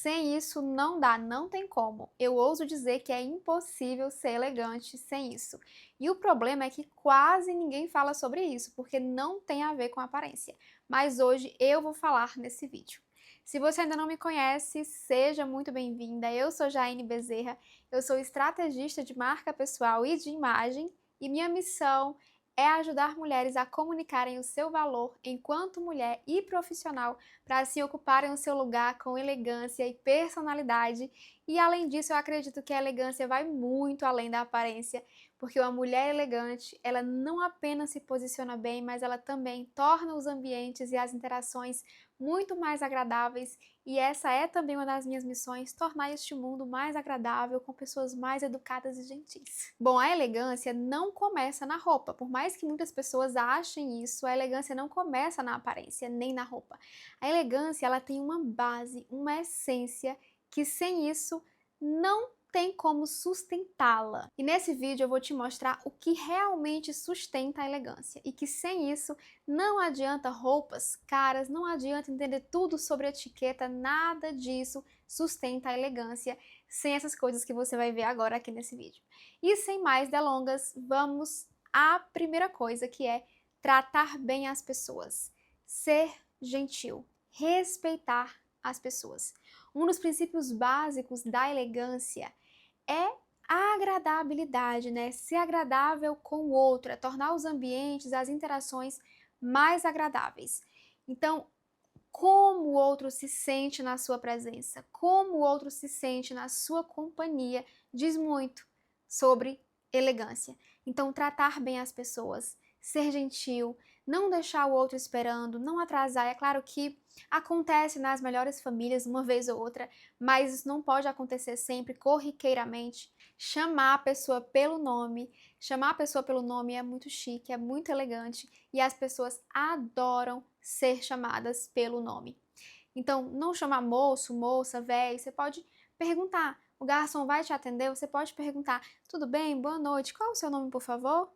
Sem isso não dá, não tem como. Eu ouso dizer que é impossível ser elegante sem isso. E o problema é que quase ninguém fala sobre isso, porque não tem a ver com aparência. Mas hoje eu vou falar nesse vídeo. Se você ainda não me conhece, seja muito bem-vinda. Eu sou Jaine Bezerra, eu sou estrategista de marca pessoal e de imagem, e minha missão é ajudar mulheres a comunicarem o seu valor enquanto mulher e profissional para assim ocuparem o seu lugar com elegância e personalidade. E além disso, eu acredito que a elegância vai muito além da aparência, porque uma mulher elegante, ela não apenas se posiciona bem, mas ela também torna os ambientes e as interações muito mais agradáveis, e essa é também uma das minhas missões, tornar este mundo mais agradável, com pessoas mais educadas e gentis. Bom, a elegância não começa na roupa, por mais que muitas pessoas achem isso, a elegância não começa na aparência, nem na roupa. A elegância, ela tem uma base, uma essência, que sem isso não tem como sustentá-la. E nesse vídeo eu vou te mostrar o que realmente sustenta a elegância, e que sem isso não adianta roupas caras, não adianta entender tudo sobre etiqueta, nada disso sustenta a elegância sem essas coisas que você vai ver agora aqui nesse vídeo. E sem mais delongas, vamos à primeira coisa, que é tratar bem as pessoas, ser gentil, respeitar as pessoas. Um dos princípios básicos da elegância é a agradabilidade, né? Ser agradável com o outro, é tornar os ambientes, as interações mais agradáveis. Então, como o outro se sente na sua presença, como o outro se sente na sua companhia, diz muito sobre elegância. Então, tratar bem as pessoas, ser gentil, não deixar o outro esperando, não atrasar. É claro que acontece nas melhores famílias uma vez ou outra, mas isso não pode acontecer sempre corriqueiramente. Chamar a pessoa pelo nome, chamar a pessoa pelo nome é muito chique, é muito elegante, e as pessoas adoram ser chamadas pelo nome. Então, não chamar moço, moça, véi, você pode perguntar. O garçom vai te atender, você pode perguntar: tudo bem? Boa noite, qual é o seu nome, por favor?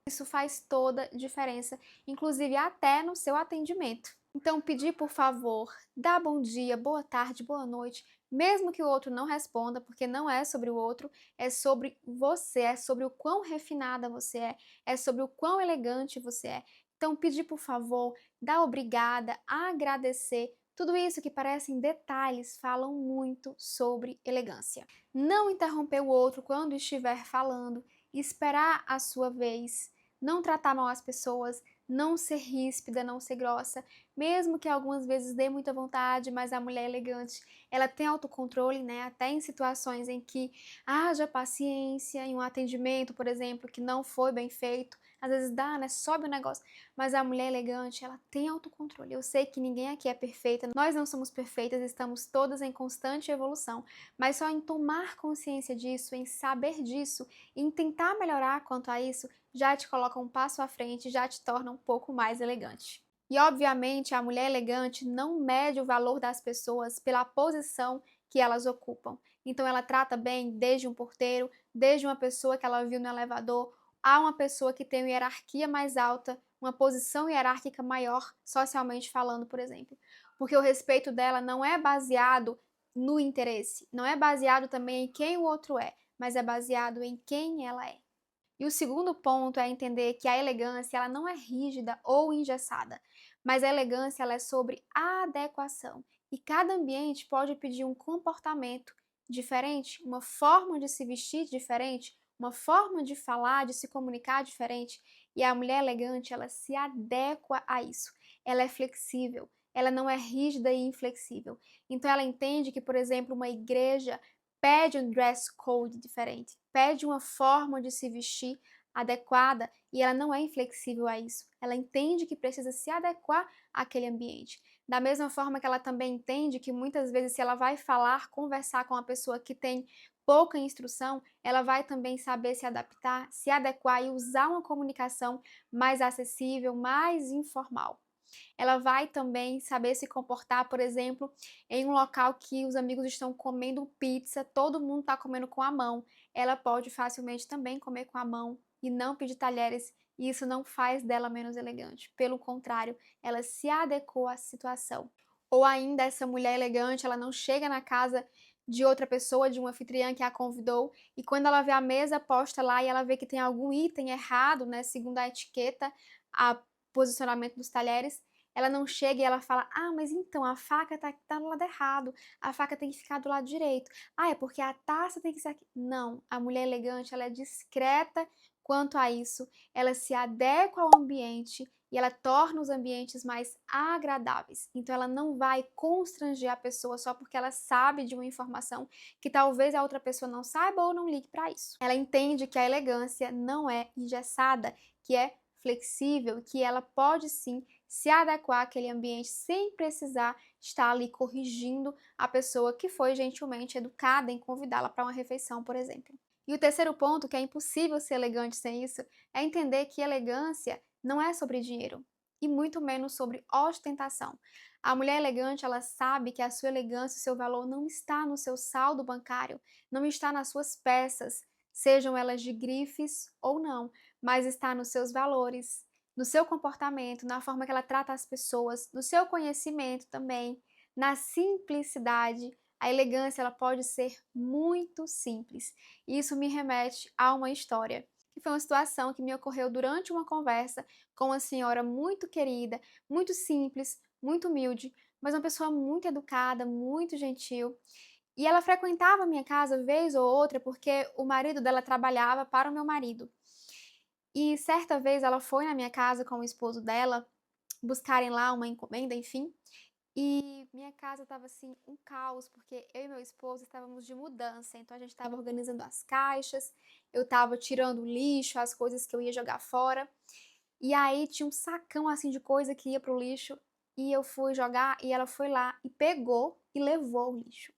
Isso faz toda diferença, inclusive até no seu atendimento. Então, pedir por favor, dar bom dia, boa tarde, boa noite, mesmo que o outro não responda, porque não é sobre o outro, é sobre você, é sobre o quão refinada você é sobre o quão elegante você é. Então, pedir por favor, dar obrigada, agradecer, tudo isso que parecem detalhes falam muito sobre elegância. Não interromper o outro quando estiver falando, esperar a sua vez, não tratar mal as pessoas, não ser ríspida, não ser grossa, mesmo que algumas vezes dê muita vontade, mas a mulher elegante, ela tem autocontrole, né? Até em situações em que haja paciência, em um atendimento, por exemplo, que não foi bem feito, às vezes dá, né? Sobe o negócio, mas a mulher elegante, ela tem autocontrole. Eu sei que ninguém aqui é perfeita, nós não somos perfeitas, estamos todas em constante evolução, mas só em tomar consciência disso, em saber disso, em tentar melhorar quanto a isso, já te coloca um passo à frente, já te torna um pouco mais elegante. E obviamente a mulher elegante não mede o valor das pessoas pela posição que elas ocupam. Então ela trata bem desde um porteiro, desde uma pessoa que ela viu no elevador, a uma pessoa que tem uma hierarquia mais alta, uma posição hierárquica maior, socialmente falando, por exemplo. Porque o respeito dela não é baseado no interesse, não é baseado também em quem o outro é, mas é baseado em quem ela é. E o segundo ponto é entender que a elegância ela não é rígida ou engessada, mas a elegância ela é sobre adequação. E cada ambiente pode pedir um comportamento diferente, uma forma de se vestir diferente, uma forma de falar, de se comunicar diferente. E a mulher elegante, ela se adequa a isso. Ela é flexível, ela não é rígida e inflexível. Então ela entende que, por exemplo, uma igreja pede um dress code diferente, pede uma forma de se vestir adequada, e ela não é inflexível a isso. Ela entende que precisa se adequar àquele ambiente. Da mesma forma que ela também entende que muitas vezes, se ela vai falar, conversar com uma pessoa que tem pouca instrução, ela vai também saber se adaptar, se adequar e usar uma comunicação mais acessível, mais informal. Ela vai também saber se comportar, por exemplo, em um local que os amigos estão comendo pizza, todo mundo está comendo com a mão. Ela pode facilmente também comer com a mão e não pedir talheres, e isso não faz dela menos elegante. Pelo contrário, ela se adequou à situação. Ou ainda essa mulher elegante, ela não chega na casa de outra pessoa, de uma anfitriã que a convidou, e quando ela vê a mesa posta lá e ela vê que tem algum item errado, né, segundo a etiqueta, a posicionamento dos talheres, ela não chega e ela fala: "Ah, mas então a faca tá do lado errado, a faca tem que ficar do lado direito. Ah, é porque a taça tem que ser aqui". Não, a mulher elegante, ela é discreta quanto a isso, ela se adequa ao ambiente e ela torna os ambientes mais agradáveis. Então ela não vai constranger a pessoa só porque ela sabe de uma informação que talvez a outra pessoa não saiba ou não ligue para isso. Ela entende que a elegância não é engessada, que é flexível, que ela pode sim se adequar àquele ambiente sem precisar estar ali corrigindo a pessoa que foi gentilmente educada em convidá-la para uma refeição, por exemplo. E o terceiro ponto, que é impossível ser elegante sem isso, é entender que elegância não é sobre dinheiro e muito menos sobre ostentação. A mulher elegante, ela sabe que a sua elegância, o seu valor não está no seu saldo bancário, não está nas suas peças, sejam elas de grifes ou não, mas está nos seus valores, no seu comportamento, na forma que ela trata as pessoas, no seu conhecimento também, na simplicidade. A elegância ela pode ser muito simples. E isso me remete a uma história, que foi uma situação que me ocorreu durante uma conversa com uma senhora muito querida, muito simples, muito humilde, mas uma pessoa muito educada, muito gentil. E ela frequentava a minha casa vez ou outra porque o marido dela trabalhava para o meu marido. E certa vez ela foi na minha casa com o esposo dela buscarem lá uma encomenda, enfim. E minha casa estava assim um caos, porque eu e meu esposo estávamos de mudança, então a gente estava organizando as caixas, eu estava tirando o lixo, as coisas que eu ia jogar fora. E aí tinha um sacão assim de coisa que ia pro lixo, e eu fui jogar e ela foi lá e pegou e levou o lixo.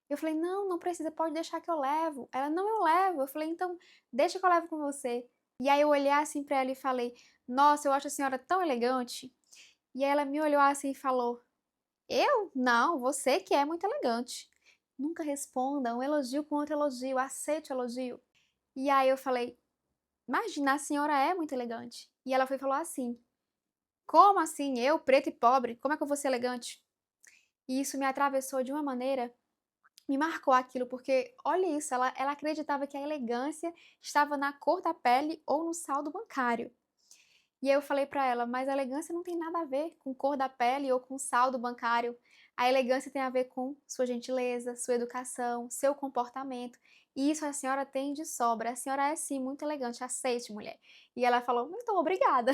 Eu falei: "Não, não precisa, pode deixar que eu levo". Ela: "Não, eu levo". Eu falei: "Então, deixa que eu levo com você". E aí eu olhei assim pra ela e falei: "Nossa, eu acho a senhora tão elegante". E aí ela me olhou assim e falou: "Eu? Não, você que é muito elegante". Nunca responda um elogio com outro elogio, aceite o elogio. E aí eu falei: "Imagina, a senhora é muito elegante". E ela foi e falou assim: "Como assim? Eu, preta e pobre, como é que eu vou ser elegante?". E isso me atravessou de uma maneira, me marcou aquilo, porque olha isso, ela acreditava que a elegância estava na cor da pele ou no saldo bancário. E aí eu falei pra ela: "Mas a elegância não tem nada a ver com cor da pele ou com saldo bancário. A elegância tem a ver com sua gentileza, sua educação, seu comportamento. E isso a senhora tem de sobra. A senhora é sim muito elegante, aceite, mulher". E ela falou: "Então, obrigada".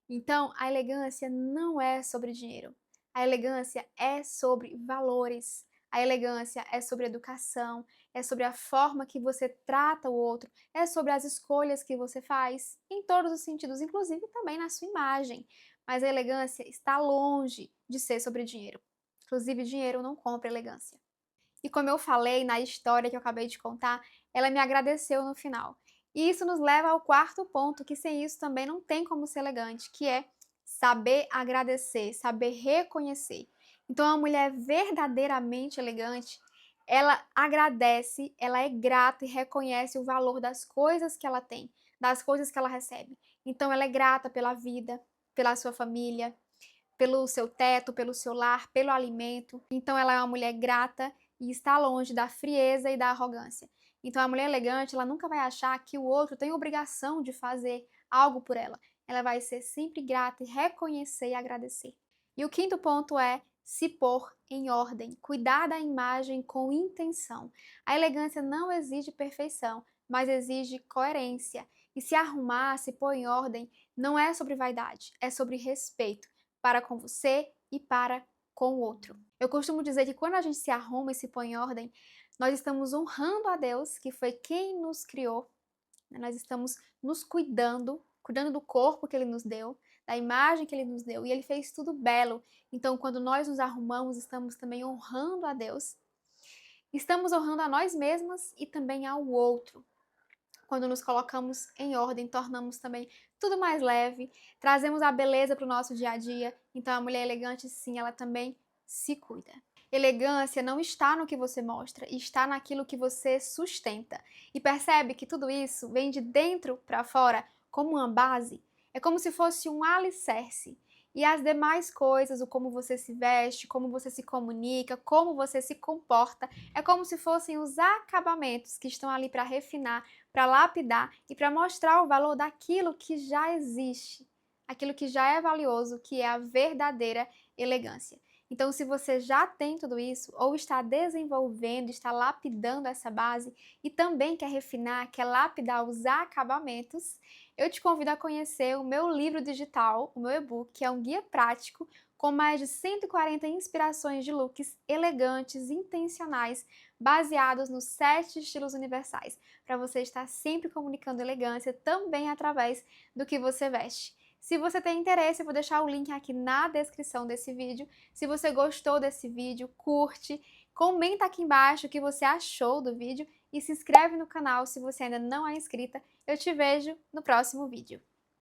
Então, a elegância não é sobre dinheiro. A elegância é sobre valores. A elegância é sobre educação, é sobre a forma que você trata o outro, é sobre as escolhas que você faz, em todos os sentidos, inclusive também na sua imagem. Mas a elegância está longe de ser sobre dinheiro. Inclusive, dinheiro não compra elegância. E como eu falei na história que eu acabei de contar, ela me agradeceu no final. E isso nos leva ao quarto ponto, que sem isso também não tem como ser elegante, que é saber agradecer, saber reconhecer. Então, a mulher verdadeiramente elegante, ela agradece, ela é grata e reconhece o valor das coisas que ela tem, das coisas que ela recebe. Então, ela é grata pela vida, pela sua família, pelo seu teto, pelo seu lar, pelo alimento. Então ela é uma mulher grata e está longe da frieza e da arrogância. Então a mulher elegante, ela nunca vai achar que o outro tem obrigação de fazer algo por ela. Ela vai ser sempre grata e reconhecer e agradecer. E o quinto ponto é se pôr em ordem, cuidar da imagem com intenção. A elegância não exige perfeição, mas exige coerência. E se arrumar, se pôr em ordem, não é sobre vaidade, é sobre respeito para com você e para com o outro. Eu costumo dizer que quando a gente se arruma e se põe em ordem, nós estamos honrando a Deus, que foi quem nos criou, né? Nós estamos nos cuidando, cuidando do corpo que Ele nos deu, da imagem que Ele nos deu, e Ele fez tudo belo. Então, quando nós nos arrumamos, estamos também honrando a Deus, estamos honrando a nós mesmas e também ao outro. Quando nos colocamos em ordem, tornamos também tudo mais leve, trazemos a beleza para o nosso dia a dia. Então, a mulher elegante, sim, ela também se cuida. Elegância não está no que você mostra, está naquilo que você sustenta. E percebe que tudo isso vem de dentro para fora como uma base. É como se fosse um alicerce. E as demais coisas, o como você se veste, como você se comunica, como você se comporta, é como se fossem os acabamentos que estão ali para refinar, para lapidar e para mostrar o valor daquilo que já existe, aquilo que já é valioso, que é a verdadeira elegância. Então, se você já tem tudo isso, ou está desenvolvendo, está lapidando essa base e também quer refinar, quer lapidar os acabamentos, eu te convido a conhecer o meu livro digital, o meu e-book, que é um guia prático com mais de 140 inspirações de looks elegantes, intencionais, baseados nos 7 estilos universais, para você estar sempre comunicando elegância também através do que você veste. Se você tem interesse, eu vou deixar o link aqui na descrição desse vídeo. Se você gostou desse vídeo, curte, comenta aqui embaixo o que você achou do vídeo e se inscreve no canal se você ainda não é inscrita. Eu te vejo no próximo vídeo.